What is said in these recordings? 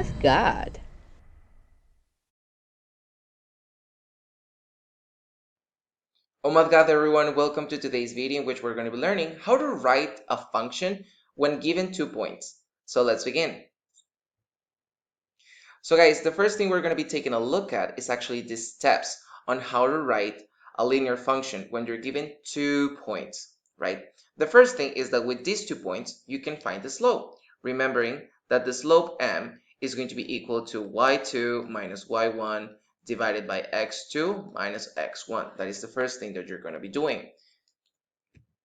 Math Gad. Oh my god, everyone, welcome to today's video in which we're going to be learning how to write a function when given 2 points. So let's begin. So guys, the first thing we're going to be taking a look at is actually the steps on how to write a linear function when you're given 2 points, right? The first thing is that with these 2 points, you can find the slope, remembering that the slope m is going to be equal to y2 minus y1 divided by x2 minus x1. That is the first thing that you're going to be doing.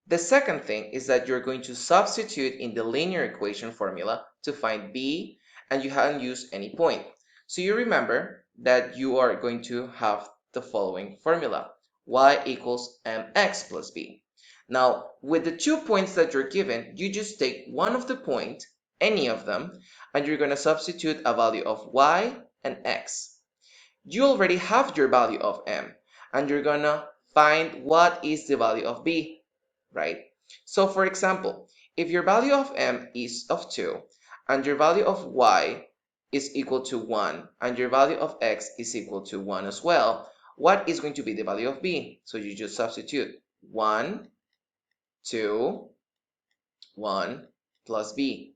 The second thing is that you're going to substitute in the linear equation formula to find b, and you haven't used any point. So you remember that you are going to have the following formula: y equals mx plus b. Now, with the 2 points that you're given, you just take one of the point, any of them, and you're going to substitute a value of y and x. You already have your value of m, and you're going to find what is the value of b, right? So for example, if your value of m is of 2, and your value of y is equal to 1, and your value of x is equal to 1 as well, what is going to be the value of b? So you just substitute 1, 2, 1 plus b.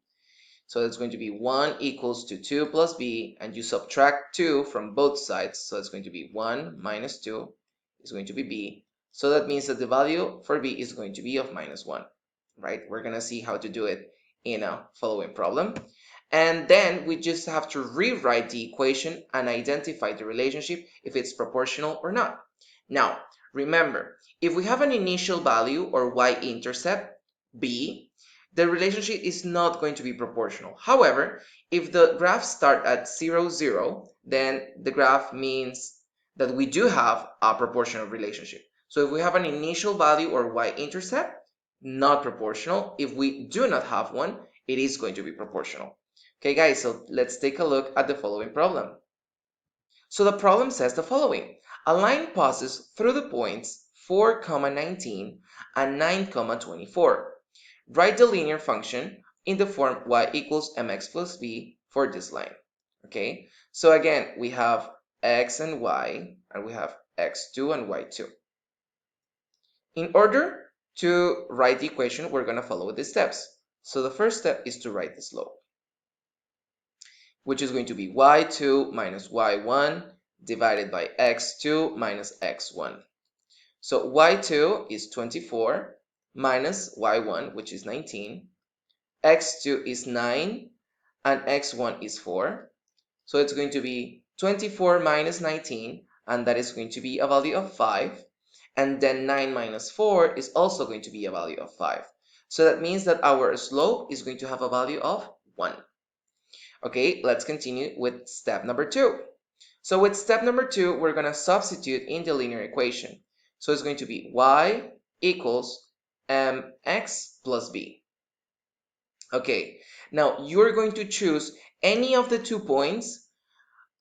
So it's going to be 1 equals to 2 plus b, and you subtract 2 from both sides. So it's going to be 1 minus 2 is going to be b. So that means that the value for b is going to be of minus 1, right? We're going to see how to do it in a following problem. And then we just have to rewrite the equation and identify the relationship if it's proportional or not. Now, remember, if we have an initial value or y-intercept, b, the relationship is not going to be proportional. However, if the graphs start at 0, 0, then the graph means that we do have a proportional relationship. So if we have an initial value or y-intercept, not proportional. If we do not have one, it is going to be proportional. Okay, guys, so let's take a look at the following problem. So the problem says the following. A line passes through the points 4, 19 and 9, 24. Write the linear function in the form y equals mx plus b for this line. Okay, so again, we have x and y, and we have x2 and y2. In order to write the equation, we're going to follow the steps. So the first step is to write the slope, which is going to be y2 minus y1 divided by x2 minus x1. So y2 is 24 minus y1, which is 19. X2 is 9 and x1 is 4. So it's going to be 24 minus 19, and that is going to be a value of 5. And then 9 minus 4 is also going to be a value of 5. So that means that our slope is going to have a value of 1. Okay, let's continue with step number 2. So with step number 2, we're going to substitute in the linear equation. So it's going to be y equals mx plus b. Okay, now you're going to choose any of the 2 points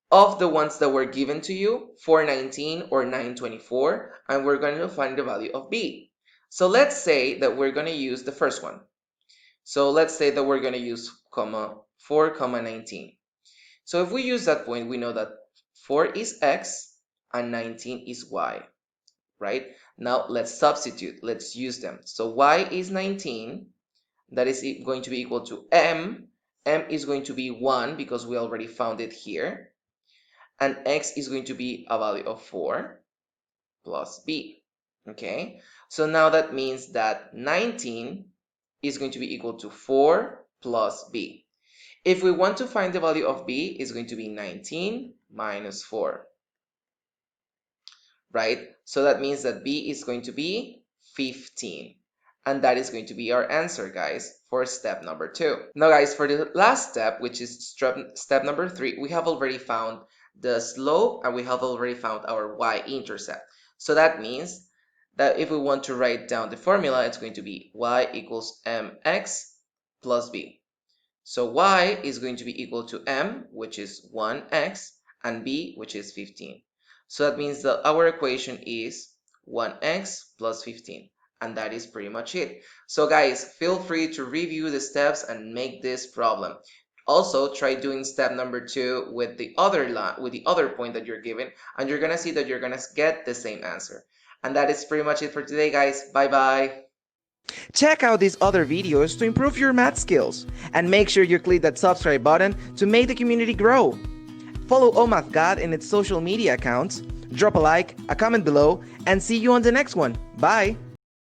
of the ones that were given to you, 419 or 924, and we're going to find the value of b. So let's say that we're going to use the first one. So let's say that we're going to use 4, 19. So if we use that point, we know that 4 is x and 19 is y, right? Now let's substitute. Let's use them. So y is 19. That is going to be equal to m. M is going to be 1 because we already found it here. And x is going to be a value of 4 plus b. Okay, so now that means that 19 is going to be equal to 4 plus b. If we want to find the value of b, it's going to be 19 minus 4, right? So that means that b is going to be 15. And that is going to be our answer, guys, for step number 2. Now, guys, for the last step, which is step number 3, we have already found the slope and we have already found our y-intercept. So that means that if we want to write down the formula, it's going to be y equals mx plus b. So y is going to be equal to m, which is 1x, and b, which is 15. So that means that our equation is 1x plus 15. And that is pretty much it. So guys, feel free to review the steps and make this problem. Also, try doing step number 2 with the other point that you're given, and you're gonna see that you're gonna get the same answer. And that is pretty much it for today, guys. Bye bye. Check out these other videos to improve your math skills, and make sure you click that subscribe button to make the community grow. Follow ohmathgad in its social media accounts, drop a like, a comment below, and see you on the next one. Bye!